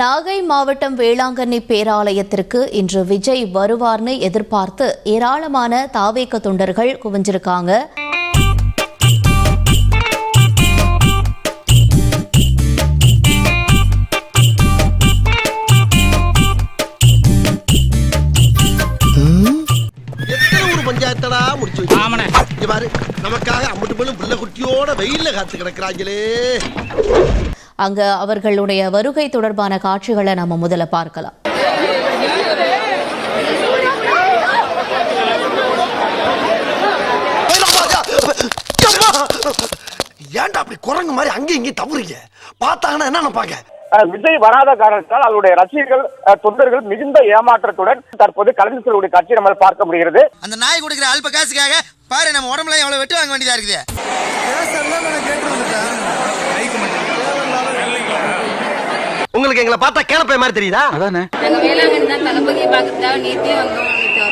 நாகை மாவட்டம் வேளாங்கண்ணி பேராலயத்திற்கு இன்று விஜய் வருவார்னு எதிர்பார்த்து ஏராளமான தாவேக தொண்டர்கள் குவிஞ்சிருக்காங்க. நமக்காக அம்பட்டு பெண்ணும் பிள்ளை குட்டியோட வெயில்ல காத்து கிடக்குறாங்களே. அங்க அவர்களுடைய வருகை தொடர்பான காட்சிகளை நம்ம முதல்ல பார்க்கலாம். ஏன்டா அப்படி குரங்கு மாதிரி அங்கேயும் இங்கேயும் தவறுங்க பார்த்தாங்கன்னா என்ன நினைப்பாங்க? விஜய் வராத காரணத்தால் அவருடைய ரசிகர்கள் தொண்டர்கள் மிகுந்த ஏமாற்றத்துடன் தற்போது கலந்து செல்லக்கூடிய காட்சியை நம்ம பார்க்க முடிகிறது. அந்த நாய் கொடுக்கிற அல்ப காசுக்காக பாரு நம்ம உடம்புல எவ்வளவு வெட்டு வாங்க வேண்டியதா இருக்குது. உங்களுக்கு எங்களை பார்த்தா கேனப்பை மாதிரி தெரியுதா? அதானே நாங்க வேளாங்கண்ணி தான் தளபதியை பார்க்கறதுக்காக நேத்தே வந்தோம்.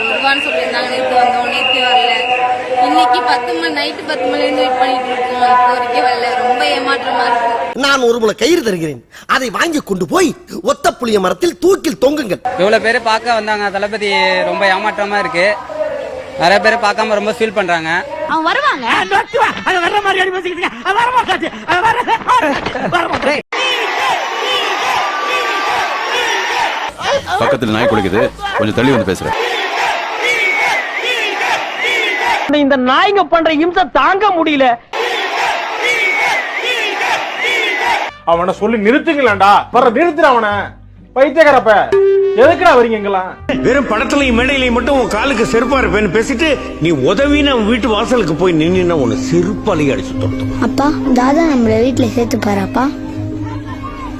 வருவான்னு சொல்லியிருந்தாங்க, நேற்று வந்தோம், நேற்றே வரல. இன்னைக்கு 10 மணி நைட்டு 10 மணிலேருந்து வெயிட் பண்ணிட்டு இருக்கோம். இப்போ வரைக்கும் வரல. ரொம்ப ஏமாற்றமா இருக்கு. நான் ஒரு முளை கயிறு தருகிறேன், அதை வாங்கி கொண்டு போய் ஒத்த புளிய மரத்தில் தூக்கில் தொங்குங்கள். இவ்வளவு பேர் பார்க்க வந்தாங்க. தளபதி ரொம்ப ஏமாற்றமா இருக்கு. நிறைய பேர் பார்க்காம ரொம்ப ஃபீல் பண்றாங்க. அவங்க வருவாங்க. பக்கத்தில் நாய் குளிக்குது, கொஞ்சம் தள்ளி வந்து பேசுறேன். இந்த நாய்ங்க பண்ற இம்சை தாங்க முடியல. அவனை சொல்லி நிறுத்துங்களா? நிறுத்துற அவனை பைத்தியக்காரப்ப. எதுக்குடா வரீங்க எங்கெல்லாம்? வெறும் படத்துலயும் மேடையிலையும் மட்டும் உன் காலுக்கு செருப்பா இருப்பேன்னு பேசிட்டு நீ உதவின்னு அவன் வீட்டு வாசலுக்கு போய் நின்னா உன்னை செருப்பாலி அடிச்சு தொடுத்தோம். அப்பா தாதா நம்மள வீட்டுல சேர்த்து பாருப்பா.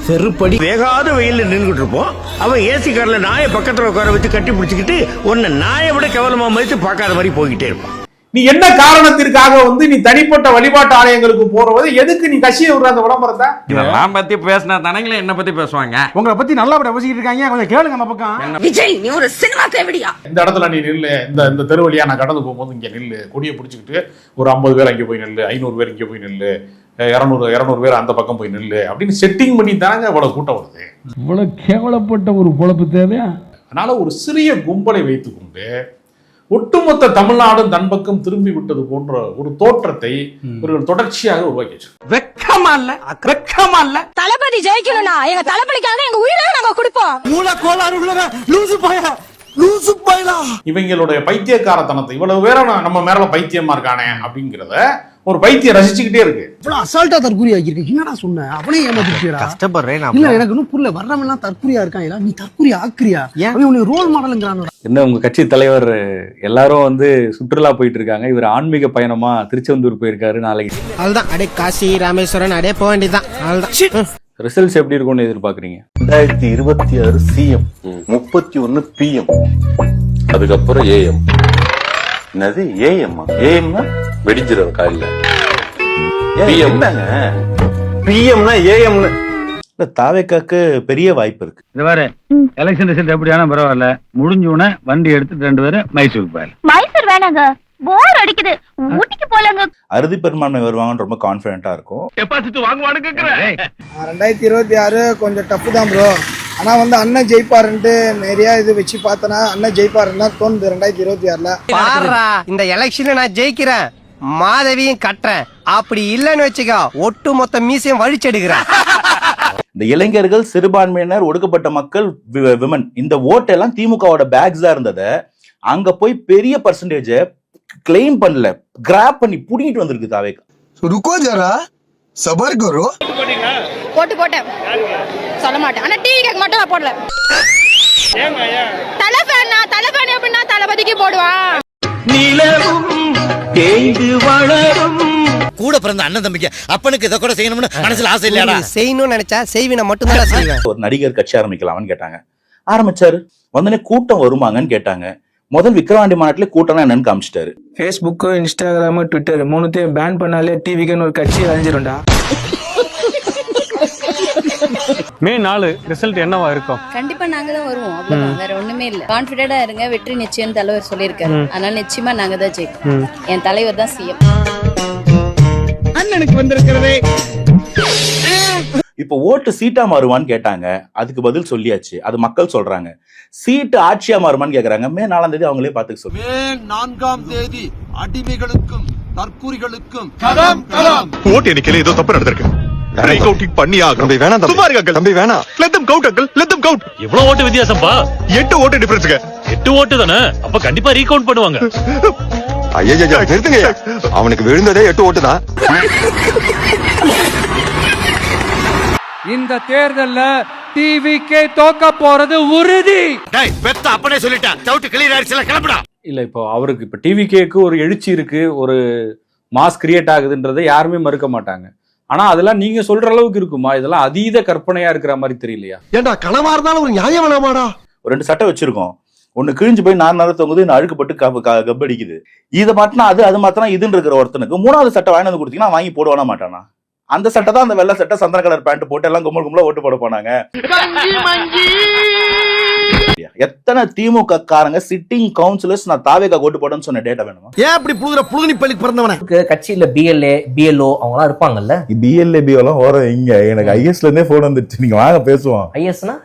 செருப்படி வேகாத வெயில்ல நின்றுட்டு இருப்போம். அவன் ஏசி கார்ல நாயை பக்கத்துல உட்கார வச்சு கட்டி பிடிச்சிக்கிட்டு உன்னை நாயை விட கேவலமா மதித்து பார்க்காத மாதிரி போய்கிட்டே இருப்பான். நீ என்ன காரணத்திற்காக நீ தனிப்பட்ட வழிபாட்டு ஆலயங்களுக்கு போறது? எதுக்கு நீ கட்சியை விடுற அந்த விளம்பரத்தை? இதெல்லாம் பத்தி பேசினா தானங்களே என்ன பத்தி பேசுவாங்க. உங்களை பத்தி நல்லா பேசிக்கிட்டு இருக்காங்க, கொஞ்சம் கேளுங்க அந்த பக்கம். விஜய் நீ ஒரு சினிமா தேவடியா? இந்த இடத்துல நீ நில்லு. இந்த தெரு வழியா நான் கடந்து போகும்போது இங்க நில்லு, கொடியை பிடிச்சிக்கிட்டு ஒரு 50 பேர் அங்கே போய் நில்லு, 500 பேர் இங்கே போய் நில்லு, 200 பேர் அந்த பக்கம் போய் நில்லு அப்படின்னு செட்டிங் பண்ணி தாங்க இவ்வளவு கூட்டம் வருது. இவ்வளவு கேவலப்பட்ட ஒரு பொழப்பு தேவையா? அதனால ஒரு சிறிய கும்பலை வைத்துக்கொண்டு ஒட்டுமொத்த தமிழ்நாடும் தன் பக்கம் திரும்பி விட்டது போன்ற ஒரு தோற்றத்தை இவர்கள் தொடர்ச்சியாக உருவாக்கிச்சு. வெக்கமா இல்ல, வெக்கமா இல்ல. தளபதி ஜெயிக்கணும்னா எங்க தளபதிக்காக எங்க உயிரை நாங்க கொடுப்போம். மூல கோளாறு லூசு பாயா, லூசு பாயலா. இவங்களுடைய பைத்தியக்காரத்தனத்தை இவ்வளவு பேர நம்ம மேல பைத்தியமா இருக்கானே அப்படிங்கிறத ஒரு பைத்தியம் ரசிச்சுக்கிட்டே இருக்கு. அசால்ட்டா தற்கொலை ஆக்கிருக்கு. என்னடா சொன்ன? அவனே ஏமாத்திட்டியா? கஷ்டப்படுறேன். இல்ல எனக்கு இன்னும் புரியல. வர்றவங்க எல்லாம் தற்கொலையா இருக்காங்க. நீ தற்கொலை ஆக்குறியா? உனக்கு ரோல் மாடலுங்கிறான். என்ன உங்க கட்சி தலைவர் எல்லாரும் சுற்றுலா போயிட்டு இருக்காங்க. இவர் ஆன்மீக பயணமா திருச்செந்தூர் போயிருக்காரு. நாளைக்கு அதுதான் அடே காசி ராமேஸ்வரன் அடே போக வேண்டியதுதான். அதுதான் ரிசல்ட்ஸ் எப்படி இருக்கும்னு எதிர்பார்க்கறீங்க? 2026 சிஎம், 31 பிஎம், அதுக்கப்புறம் ஏஎம். என்னது ஏஎம்? ஏஎம்னா வெடிஞ்சிடும் காலையில. பிஎம்னா ஏஎம்னு. தாவேக்காக்கு பெரிய வாய்ப்பு இருக்கு. இது வேற எலெக்ஷன் ரிசல்ட் எப்படியான பரவாயில்ல. முடிஞ்சோடனே வண்டி எடுத்து 2 பேரும் மைசூருக்கு போயிடலாம். மைசூர் வேணாங்க, போர் அடிக்குது. ஊட்டிக்கு போலாங்க. அறுதி பெரும்பான்மை வருவாங்கன்னு ரொம்ப கான்பிடண்டா இருக்கும். டெபாசிட் வாங்குவானு கேக்குறேன். 2026 கொஞ்சம் டஃப் தான் ப்ரோ. ஆனா அண்ணன் ஜெயிப்பாருன்ட்டு நிறைய இது வச்சு பார்த்தனா அண்ணன் ஜெயிப்பாருன்னு தான் தோணுது 2026ல. பாருடா இந்த எலெக்ஷன்ல நான் ஜெயிக்கிறேன், மாதவியும் கட்டுறேன். அப்படி இல்லன்னு வச்சுக்கோ ஒட்டு மொத்த மீசையும் வழிச்செடுக்கிறேன். இந்த இளைஞர்கள், சிறுபான்மையினர், ஒடுக்கப்பட்ட மக்கள், விமன், இந்த ஓட்டெல்லாம் திமுகவோட பேக்ஸா இருந்தத அங்க போய் பெரிய பர்சன்டேஜ் கிளைம் பண்ணல, கிராப் பண்ணி புடிங்கிட்டு வந்திருக்கு தாவேக்கா. ருக்கோ ஜரா சபர் கரோ. போட்டேன் சொல்ல மாட்டேன். ஆனா டிவி கேட்க மாட்டேன். நான் போடல. தலபேன் எப்படின்னா தளபதிக்கு போடுவான். கூட பிறந்த அண்ணன் தம்பிக்கு அப்பனுக்கு இதை கூட செய்யணும்னு மனசுல ஆசை இல்லையா? செய்யணும்னு நினைச்சா செய்வின மட்டும் தான் செய்வேன். ஒரு நடிகர் கட்சி ஆரம்பிக்கலாம்னு கேட்டாங்க. ஆரம்பிச்சாரு. வந்தனே கூட்டம் வருமாங்கன்னு கேட்டாங்க. முதல் விக்கிரவாண்டி மாநாட்டிலே கூட்டம்னா என்னன்னு காமிச்சிட்டாரு. Facebook, Instagram, Twitter மூணுத்தையும் பேன் பண்ணாலே டிவிக்குன்னு ஒரு கட்சி அழிஞ்சிரும்டா. மே 4 ரிசல்ட் என்னவா இருக்கும்? கண்டிப்பா நாங்க தான் வருவோம். அவ்வளவுதான், வேற ஒண்ணுமே இல்ல. கான்பிடென்ட்டா இருங்க, வெற்றி நிச்சயம் தலைவர் சொல்லியிருக்காரு. அதனால நிச்சயமா நாங்க தான் ஜெயிப்போம். என் தலைவர் தான் சிஎம். அண்ணனுக்கு வந்திருக்கிறதே. இப்போ ஓட்டு சீட்டா மாறுவான்னு கேட்டாங்க, அதுக்கு பதில் சொல்லியாச்சு. அது மக்கள் சொல்றாங்க. சீட்டு ஆட்சியா மாறுமான்னு கேக்குறாங்க. மே 4ஆம் தேதி அவங்களே பாத்துக்க சொல்லுங்க. மே 4ஆம் தேதி அடிமைகளுக்கும் தற்கூரிகளுக்கும் ஓட்டு எண்ணிக்கையில ஏதோ தப்பு நடந்திருக்கு. எவ்வளவு ஓட்டு வித்தியாசம்பா? 8 ஓட்டு டிஃபரன்ஸ்ங்க. 8 ஓட்டு தானே, அப்ப கண்டிப்பா ரீகவுண்ட் பண்ணுவாங்க. ஐயா நிறுத்துங்க, அவனுக்கு விழுந்ததே 8 ஓட்டு தான். இந்த தேர்தல்ல டிவிகே தோக்க போறது உறுதி. பெத்த அப்பனே சொல்லிட்டேன். டவுட் கிளியர் ஆயிடுச்சுல, கிளம்புடா. இல்ல இப்போ அவருக்கு இப்போ டிவிகேக்கு ஒரு எழுச்சி இருக்கு, ஒரு மாஸ் கிரியேட் ஆகுதுன்றதை யாருமே மறுக்க மாட்டாங்க. ஆனா அதெல்லாம் நீங்க சொல்ற அளவுக்கு இருக்குமா? இதெல்லாம் அதீத கற்பனையா இருக்கிற மாதிரி தெரியலையா? ஏண்டா கனவா இருந்தாலும் ஒரு நியாயம் வேணாமாடா? ஒரு 2 சட்டை வச்சிருக்கோம். ஒண்ணு கிழிஞ்சு போய் 4 நாள் தொங்குது, இன்னும் அழுக்கப்பட்டு கப்படிக்குது. இதை மாத்தினா அது மாத்தினா இதுன்னு இருக்கிற ஒருத்தனுக்கு 3வது சட்டை வாங்கி வந்து கொடுத்தீங்கன்னா வாங்கி போடுவானா மாட்டானா? அந்த சட்டை தான், அந்த வெள்ளை சட்டை, சந்தன கலர் பேண்ட் போட்டு எல்லாம் கும்பலா ஓட்டு போட போனாங்க. எத்தனை திமுக காரங்க சிட்டிங் கவுன்சிலர்ஸ் நான் தாவேகா ஓட்டு போடணும்னு சொன்ன டேட்டா வேணுமா? ஏன் இப்படி புழுகுனி பள்ளிக்கு பிறந்தவன? கட்சியில BLA BLO அவங்க எல்லாம் இருப்பாங்கல்ல. BLA BLO எல்லாம் ஓர இங்க எனக்கு IS ல இருந்தே போன் வந்துருச்சு. நீங்க வாங்க பேசுவோம். ISனா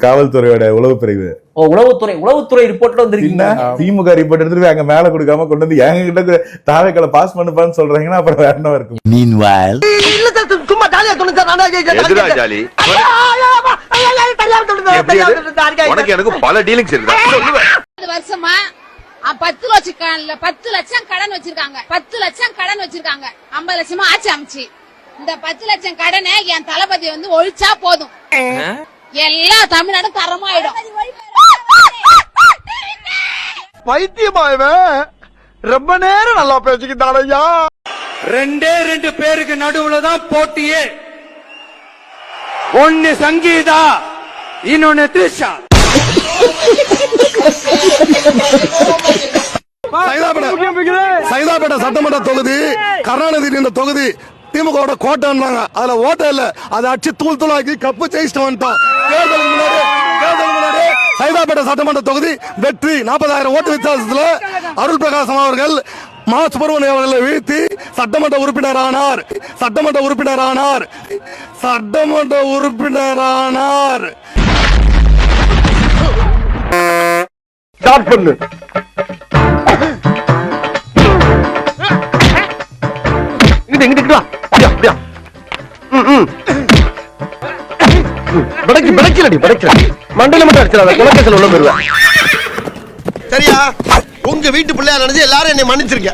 காவல்துறையோட உளவு பிரிவு. உளவுத்துறை ரிப்போர்ட்ல வந்திருக்கீங்க. திமுக ரிப்போர்ட் எடுத்துட்டு அங்க மேல கொடுக்காம கொண்டு வந்து எங்க கிட்ட தாவேக்கால பாஸ் பண்ணுப்பான்னு சொல்றாங்கன்னா அப்புறம் வேற என்ன இருக்கும்? மீன்வைல் இல்ல சார், சும்மா ஜாலியா சொல்லுங்க சார். எதுடா ஜாலி? உனக்கு எனக்கு பல டீலிங்ஸ் இருக்குடா. 10 வருஷமா 10 லட்சம் கடன் வச்சிருக்காங்க. 10 லட்சம் கடன் வச்சிருக்காங்க. 50 லட்சமா ஆட்சி அமைச்சு இந்த 10 லட்சம் கடனை என் தளபதி வந்து ஒழிச்சா போதும், எல்லா தமிழ்நாடும் தரமாயிடும். பைத்தியமாயவன் ரொம்ப நேரம் நல்லா பேசிக்கிட்டானையா. 2 பேருக்கு நடுவுல தான் போட்டியே. ஒன்னு சங்கீதா, இன்னொன்னு த்ரிஷா. சைதாப்பேட்டை சட்டமன்ற தொகுதி கருணாநிதி இந்த தொகுதி திமுக கோட்டைன்னாங்க. அதுல ஓட்ட இல்ல, அதை அடிச்சு தூள் தூளாக்கி கப்பு ஜெயிச்சுட்டு வந்துட்டோம். தேர்தலுக்கு முன்னாடி சைதாப்பேட்டை சட்டமன்ற தொகுதி வெற்றி. 40,000 ஓட்டு வித்தியாசத்துல அருள் பிரகாசம் அவர்கள் மா சுப்பிரமணியம் அவர்களை வீழ்த்தி சட்டமன்ற உறுப்பினரானார். ஸ்டார்ட் பண்ணு. இங்கிட்டு மண்டல மட்டும் அடிச்சிடாத, உள்ள போயிருவேன். சரியா? உங்க வீட்டு பிள்ளையா நினைச்சு எல்லாரும் என்னை மன்னிச்சிருக்க.